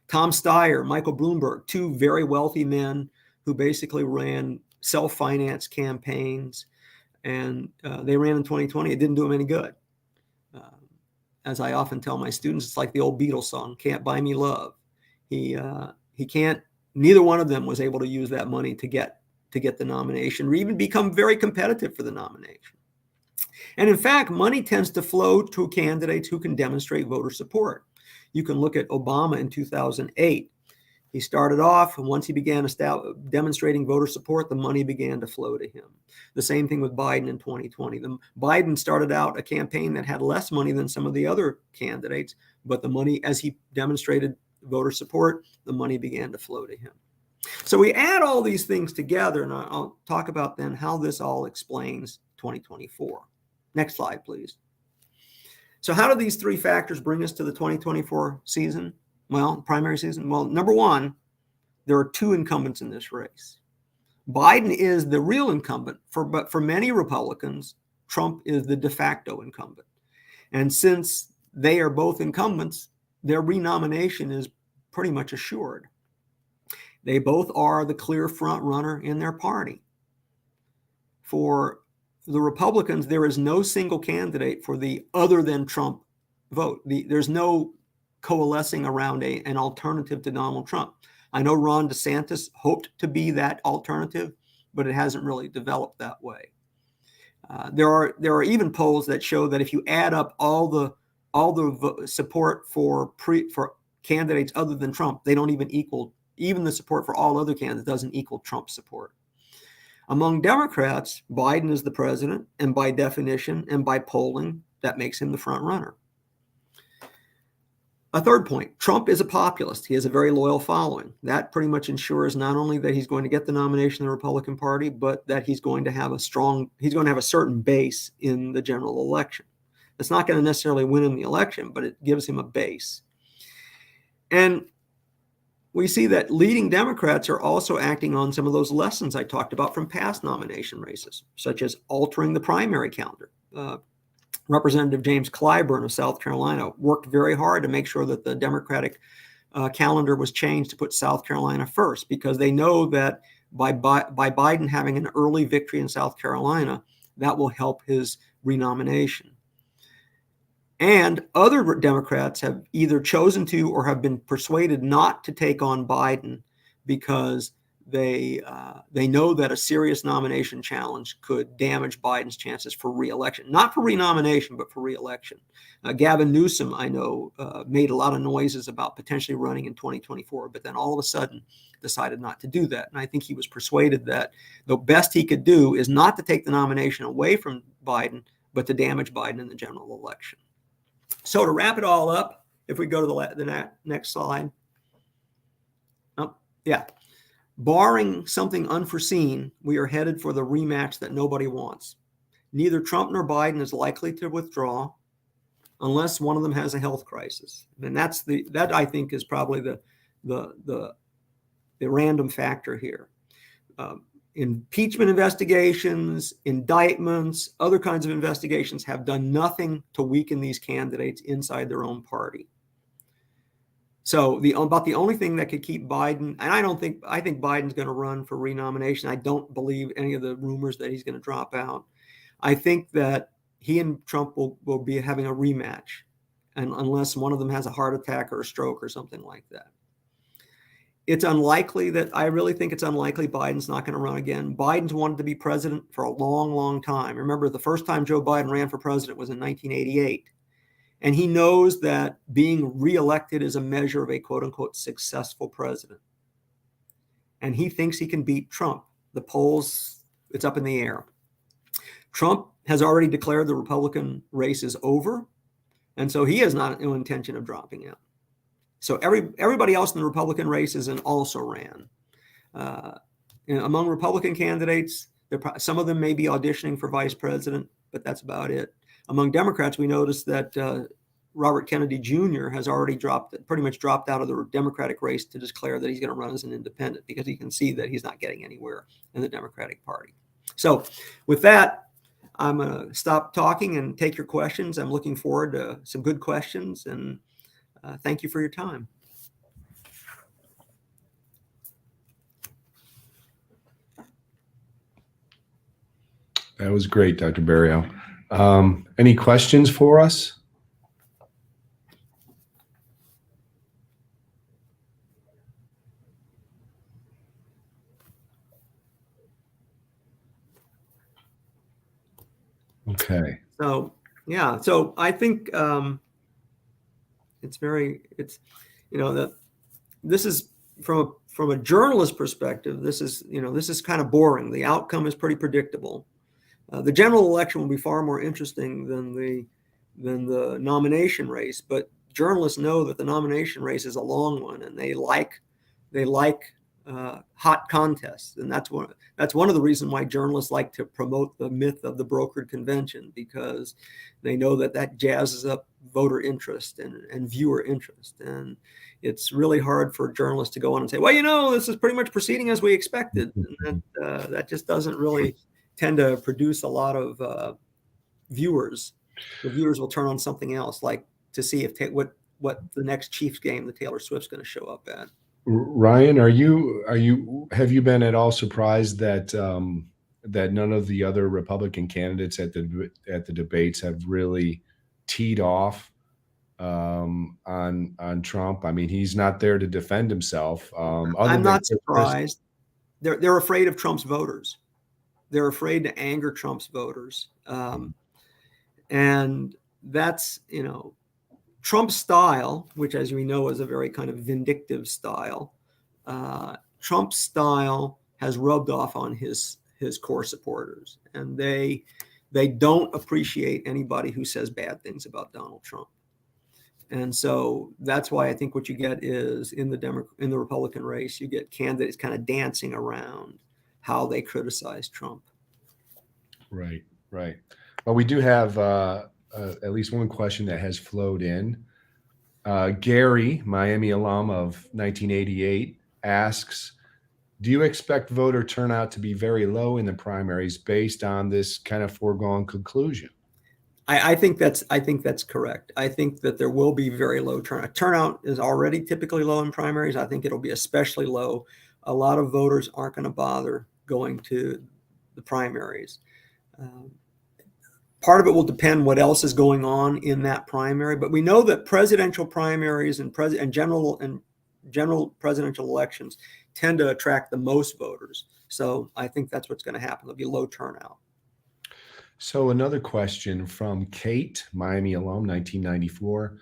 Tom Steyer, Michael Bloomberg, two very wealthy men who basically ran self-financed campaigns, and they ran in 2020. It didn't do them any good. As I often tell my students, it's like the old Beatles song, "Can't Buy Me Love." He can't. Neither one of them was able to use that money to get the nomination or even become very competitive for the nomination. And in fact, money tends to flow to candidates who can demonstrate voter support. You can look at Obama in 2008. He started off, and once he began demonstrating voter support, the money began to flow to him. The same thing with Biden in 2020. Biden started out a campaign that had less money than some of the other candidates, but the money, as he demonstrated voter support, the money began to flow to him. So we add all these things together, and I'll talk about then how this all explains 2024. Next slide, please. So how do these three factors bring us to the 2024 season? Well, primary season. Well, number one, there are two incumbents in this race. Biden is the real incumbent, but for many Republicans, Trump is the de facto incumbent. And since they are both incumbents, their renomination is pretty much assured. They both are the clear front runner in their party. For the Republicans, there is no single candidate for the other than Trump vote. There's no coalescing around an alternative to Donald Trump. I know Ron DeSantis hoped to be that alternative, but it hasn't really developed that way. There are even polls that show that if you add up all the support for candidates other than Trump, they don't even equal, even the support for all other candidates doesn't equal Trump's support. Among Democrats, Biden is the president, and by definition and by polling, that makes him the front runner. A third point, Trump is a populist. He has a very loyal following. That pretty much ensures not only that he's going to get the nomination of the Republican Party, but that he's going to have a certain base in the general election. It's not going to necessarily win in the election, but it gives him a base. And we see that leading Democrats are also acting on some of those lessons I talked about from past nomination races, such as altering the primary calendar. Representative James Clyburn of South Carolina worked very hard to make sure that the Democratic calendar was changed to put South Carolina first, because they know that by Biden having an early victory in South Carolina, that will help his renomination. And other Democrats have either chosen to or have been persuaded not to take on Biden because they know that a serious nomination challenge could damage Biden's chances for re-election. Not for renomination, but for re-election. Gavin Newsom, I know, made a lot of noises about potentially running in 2024, but then all of a sudden decided not to do that. And I think he was persuaded that the best he could do is not to take the nomination away from Biden, but to damage Biden in the general election. So to wrap it all up, if we go to the next slide. Barring something unforeseen, we are headed for the rematch that nobody wants. Neither Trump nor Biden is likely to withdraw unless one of them has a health crisis. And that I think is probably the random factor here. impeachment investigations, indictments, other kinds of investigations have done nothing to weaken these candidates inside their own party. So about the only thing that could keep Biden, and I think Biden's going to run for renomination. I don't believe any of the rumors that he's going to drop out. I think that he and Trump will be having a rematch, and unless one of them has a heart attack or a stroke or something like that. It's unlikely I really think it's unlikely Biden's not going to run again. Biden's wanted to be president for a long, long time. Remember, the first time Joe Biden ran for president was in 1988. And he knows that being reelected is a measure of a quote unquote successful president. And he thinks he can beat Trump. The polls, it's up in the air. Trump has already declared the Republican race is over. And so he has no intention of dropping out. So everybody else in the Republican races and also ran. Among Republican candidates, some of them may be auditioning for vice president, but that's about it. Among Democrats, we noticed that Robert Kennedy Jr. has already pretty much dropped out of the Democratic race to declare that he's going to run as an independent because he can see that he's not getting anywhere in the Democratic Party. So with that, I'm going to stop talking and take your questions. I'm looking forward to some good questions, and thank you for your time. That was great, Dr. Barilleaux. Any questions for us? Okay. So yeah, so I think this is from a journalist perspective, this is kind of boring. The outcome is pretty predictable. The general election will be far more interesting than the nomination race, but journalists know that the nomination race is a long one, and they like hot contests, and that's one of the reasons why journalists like to promote the myth of the brokered convention, because they know that jazzes up voter interest and viewer interest. And it's really hard for journalists to go on and say, well, this is pretty much proceeding as we expected, and that just doesn't really tend to produce a lot of viewers. The viewers will turn on something else, like to see what the next Chiefs game that Taylor Swift's going to show up at. Ryan, have you been at all surprised that that none of the other Republican candidates at the debates have really teed off on Trump? I mean, he's not there to defend himself. I'm not surprised. They're afraid of Trump's voters. They're afraid to anger Trump's voters. And that's, Trump's style, which, as we know, is a very kind of vindictive style. Trump's style has rubbed off on his core supporters, and they don't appreciate anybody who says bad things about Donald Trump. And so that's why I think what you get is in the Republican race, you get candidates kind of dancing around how they criticize Trump. Right. Well, we do have at least one question that has flowed in. Gary, Miami alum of 1988, asks, do you expect voter turnout to be very low in the primaries based on this kind of foregone conclusion? I think that's correct. I think that there will be very low turnout. Turnout is already typically low in primaries. I think it'll be especially low. A lot of voters aren't going to bother going to the primaries. Part of it will depend what else is going on in that primary, but we know that presidential primaries and general presidential elections tend to attract the most voters. So I think that's what's going to happen. There'll be low turnout. So another question from Kate, Miami alum, 1994,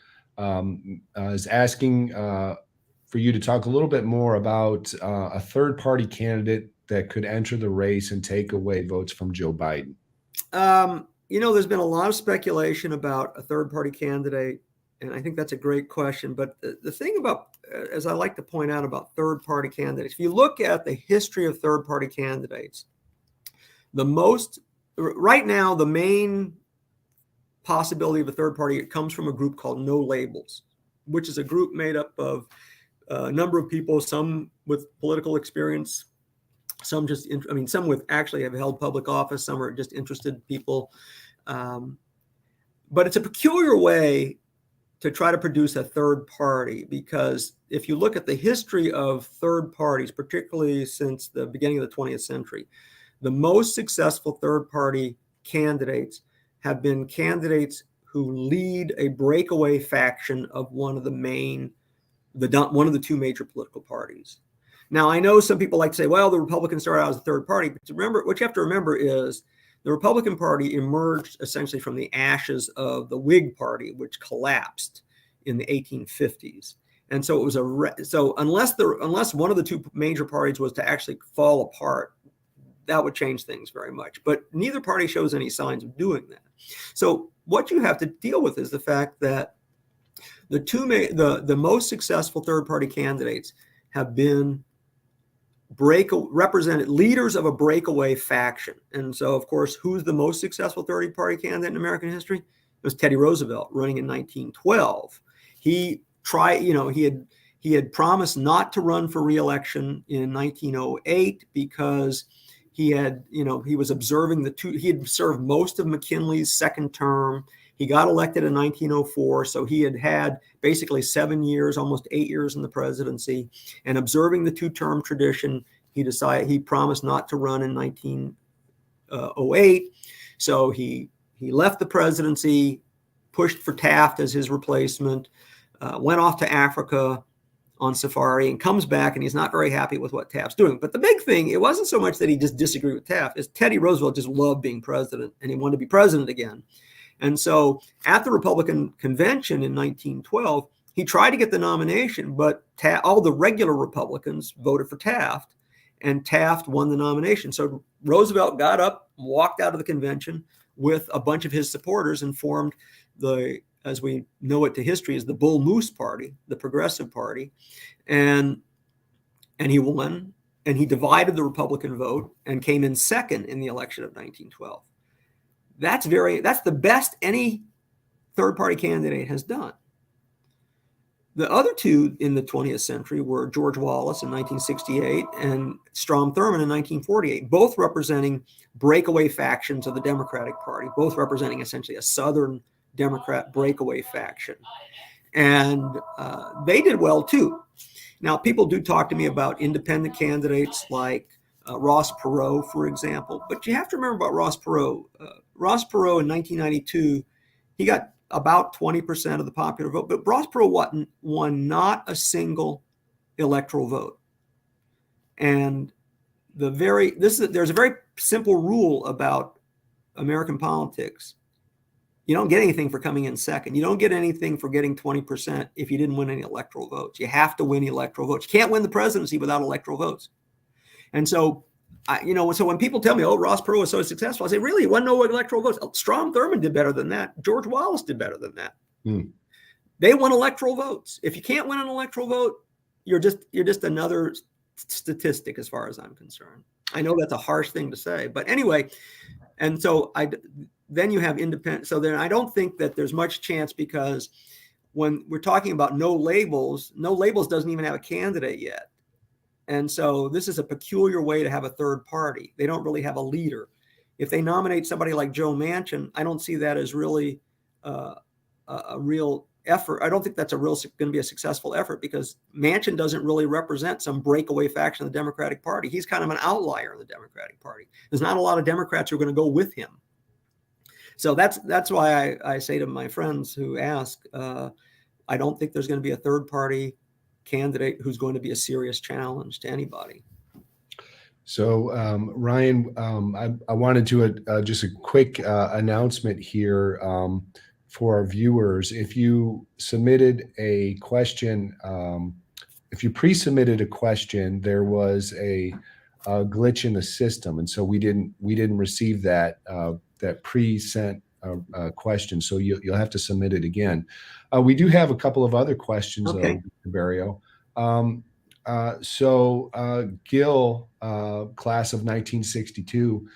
is asking for you to talk a little bit more about a third-party candidate that could enter the race and take away votes from Joe Biden. There's been a lot of speculation about a third-party candidate, and I think that's a great question. But the thing about, as I like to point out about third-party candidates, if you look at the history of third-party candidates, right now, the main possibility of a third party comes from a group called No Labels, which is a group made up of a number of people, some with political experience, Some just, I mean, some with actually have held public office. Some are just interested people. But it's a peculiar way to try to produce a third party, because if you look at the history of third parties, particularly since the beginning of the 20th century, the most successful third party candidates have been candidates who lead a breakaway faction of one of the two major political parties. Now, I know some people like to say, well, the Republicans started out as a third party, but remember, what you have to remember is the Republican Party emerged essentially from the ashes of the Whig Party, which collapsed in the 1850s. And so it was so unless one of the two major parties was to actually fall apart, that would change things very much. But neither party shows any signs of doing that. So what you have to deal with is the fact that the most successful third party candidates have been represented leaders of a breakaway faction. And so, of course, who's the most successful third party candidate in American history? It was Teddy Roosevelt, running in 1912. He had promised not to run for re-election in 1908 because he was observing he had served most of McKinley's second term. He got elected in 1904, so he had basically 7 years, almost 8 years in the presidency. And observing the two-term tradition, he promised not to run in 1908. So he left the presidency, pushed for Taft as his replacement, went off to Africa on safari, and comes back, and he's not very happy with what Taft's doing. But the big thing, it wasn't so much that he just disagreed with Taft, is Teddy Roosevelt just loved being president, and he wanted to be president again. And so at the Republican convention in 1912, he tried to get the nomination, but all the regular Republicans voted for Taft, and Taft won the nomination. So Roosevelt got up, walked out of the convention with a bunch of his supporters, and formed as we know it to history, is the Bull Moose Party, the Progressive Party. And he won, and he divided the Republican vote and came in second in the election of 1912. That's the best any third party candidate has done. The other two in the 20th century were George Wallace in 1968 and Strom Thurmond in 1948, both representing breakaway factions of the Democratic Party, both representing essentially a Southern Democrat breakaway faction. And they did well too. Now, people do talk to me about independent candidates like Ross Perot, for example. But you have to remember about Ross Perot. Ross Perot in 1992, he got about 20% of the popular vote, but Ross Perot won not a single electoral vote. And there's a very simple rule about American politics. You don't get anything for coming in second. You don't get anything for getting 20% if you didn't win any electoral votes. You have to win electoral votes. You can't win the presidency without electoral votes. And so, so when people tell me, oh, Ross Perot was so successful, I say, really, he won no electoral votes. Strom Thurmond did better than that. George Wallace did better than that. They won electoral votes. If you can't win an electoral vote, you're just another statistic as far as I'm concerned. I know that's a harsh thing to say, but anyway, and so then you have independent. So then I don't think that there's much chance, because when we're talking about no labels doesn't even have a candidate yet. And so this is a peculiar way to have a third party. They don't really have a leader. If they nominate somebody like Joe Manchin, I don't see that as really a real effort. I don't think that's going to be a successful effort, because Manchin doesn't really represent some breakaway faction of the Democratic Party. He's kind of an outlier in the Democratic Party. There's not a lot of Democrats who are going to go with him. So that's why I say to my friends who ask, I don't think there's going to be a third party candidate who's going to be a serious challenge to anybody. So, Ryan, I wanted to just a quick announcement here for our viewers. If you submitted a question, if you pre-submitted a question, there was a glitch in the system, and so we didn't receive that pre-sent question. So you'll have to submit it again. We do have a couple of other questions, okay, though, Barilleaux. Gil, class of 1962,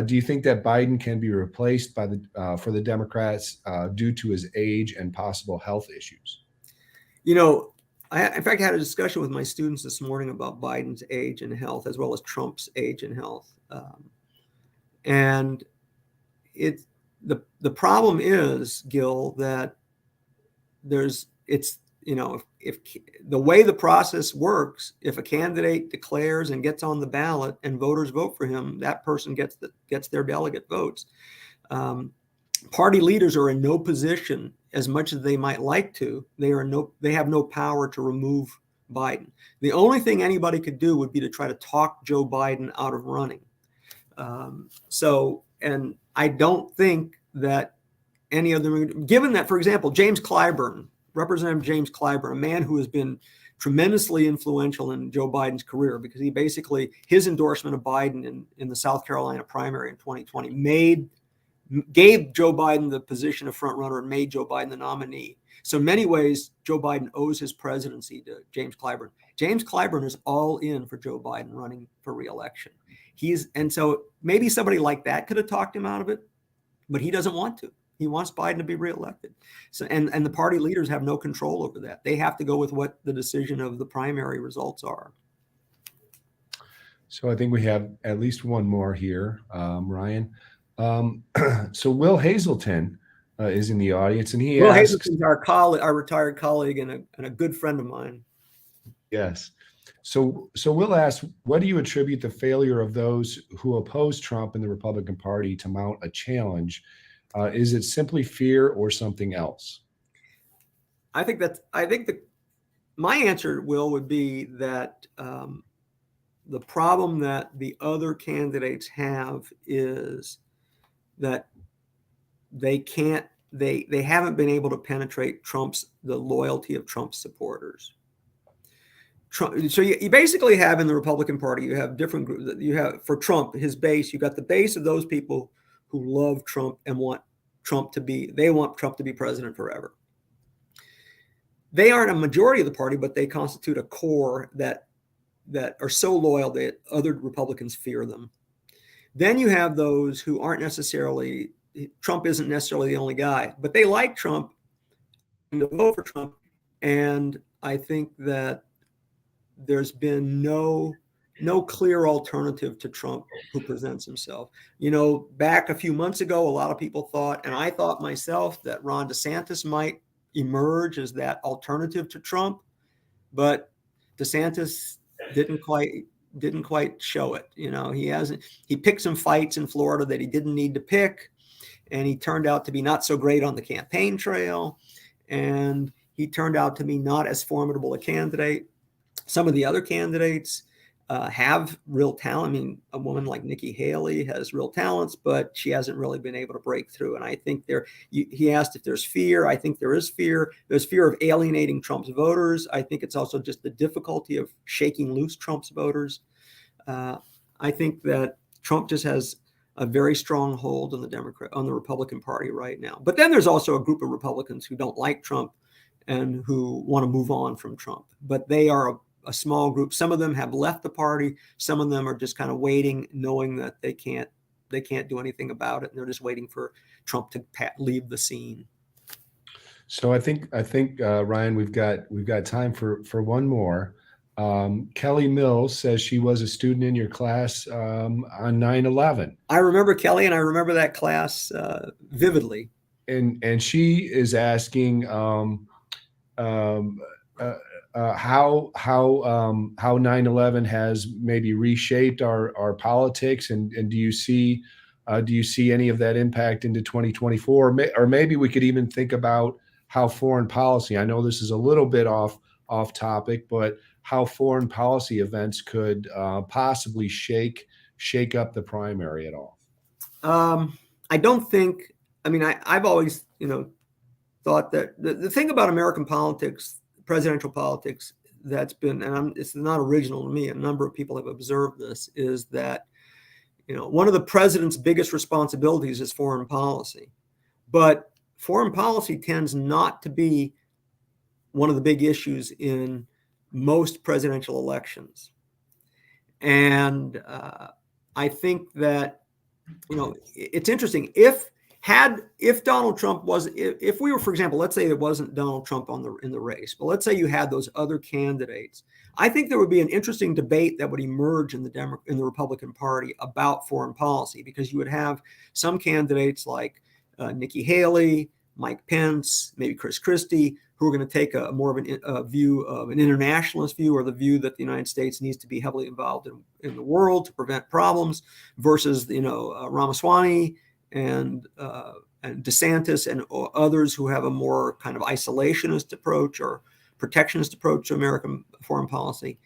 do you think that Biden can be replaced for the Democrats due to his age and possible health issues? in fact, I had a discussion with my students this morning about Biden's age and health, as well as Trump's age and health. And the problem is, Gil, that if the way the process works, if a candidate declares and gets on the ballot and voters vote for him, that person gets their delegate votes. Party leaders are in no position, as much as they might like to. They have no power to remove Biden. The only thing anybody could do would be to try to talk Joe Biden out of running. And I don't think that any of them, given that, for example, Representative James Clyburn, a man who has been tremendously influential in Joe Biden's career, because his endorsement of Biden in the South Carolina primary in 2020 gave Joe Biden the position of front runner and made Joe Biden the nominee. So in many ways, Joe Biden owes his presidency to James Clyburn. James Clyburn is all in for Joe Biden running for re-election. And so maybe somebody like that could have talked him out of it, but he doesn't want to. He wants Biden to be reelected. So, and the party leaders have no control over that. They have to go with what the decision of the primary results are. So I think we have at least one more here, Ryan. So Will Hazelton is in the audience, and Will Hazelton's our retired colleague and a good friend of mine. Yes. So Will asks, what do you attribute the failure of those who oppose Trump in the Republican Party to mount a challenge? Is it simply fear or something else? I think my answer, Will, would be that the problem that the other candidates have is that they haven't been able to penetrate the loyalty of Trump's supporters. So you basically have in the Republican Party, you have different groups. You have, for Trump, his base, you got the base of those people who love Trump and want Trump to be president forever. They aren't a majority of the party, but they constitute a core that are so loyal that other Republicans fear them. Then you have those who Trump isn't necessarily the only guy, but they like Trump and to vote for Trump. And I think that there's been no clear alternative to Trump who presents himself. Back a few months ago, a lot of people thought, and I thought myself, that Ron DeSantis might emerge as that alternative to Trump, but DeSantis didn't quite show it. He picked some fights in Florida that he didn't need to pick, and he turned out to be not so great on the campaign trail, and he turned out to be not as formidable a candidate. Some of the other candidates have real talent. I mean, a woman like Nikki Haley has real talents, but she hasn't really been able to break through. And I think he asked if there's fear. I think there is fear. There's fear of alienating Trump's voters. I think it's also just the difficulty of shaking loose Trump's voters. I think that Trump just has a very strong hold on the Republican Party right now. But then there's also a group of Republicans who don't like Trump and who want to move on from Trump. But they are a small group. Some of them have left the party. Some of them are just kind of waiting, knowing that they can't do anything about it, and they're just waiting for Trump to leave the scene. So I think Ryan, we've got time for one more. Kelly Mills says she was a student in your class on 9/11. I remember Kelly, and I remember that class vividly. And she is asking how 9/11 has maybe reshaped our politics, and do you see any of that impact into 2024? Or maybe we could even think about how foreign policy, I know this is a little bit off topic, but how foreign policy events could possibly shake up the primary at all. I don't think, I've always, thought that the thing about American politics, presidential politics, that's been, and it's not original to me, a number of people have observed this, is that, one of the president's biggest responsibilities is foreign policy. But foreign policy tends not to be one of the big issues in most presidential elections. And I think that, it's interesting. If Donald Trump was, if we were, for example, let's say it wasn't Donald Trump in the race, but let's say you had those other candidates, I think there would be an interesting debate that would emerge in the Republican Party about foreign policy, because you would have some candidates like Nikki Haley, Mike Pence, maybe Chris Christie, who are going to take more of a view of an internationalist view, or the view that the United States needs to be heavily involved in the world to prevent problems, versus Ramaswamy and DeSantis and others who have a more kind of isolationist approach or protectionist approach to American foreign policy.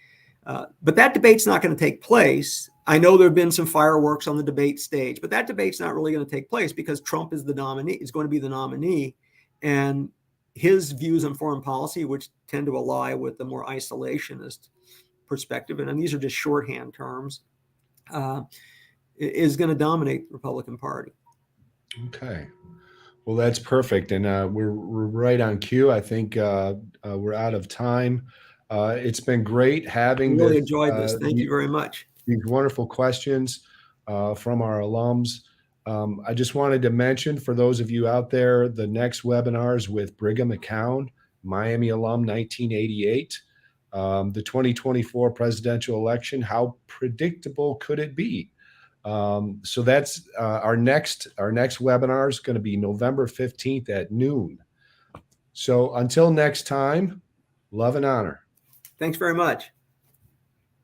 But that debate's not going to take place. I know there have been some fireworks on the debate stage, but that debate's not really going to take place because Trump is the nominee, is going to be the nominee, and his views on foreign policy, which tend to ally with the more isolationist perspective, and these are just shorthand terms, is going to dominate the Republican Party. Okay. Well, that's perfect. And we're right on cue. I think we're out of time. It's been great having really enjoyed this. Thank you very much. These wonderful questions from our alums. I just wanted to mention, for those of you out there, the next webinars with Brigham McCown, Miami alum, 1988, the 2024 presidential election, how predictable could it be? So that's our next webinar is going to be November 15th at noon. So until next time, love and honor. Thanks very much.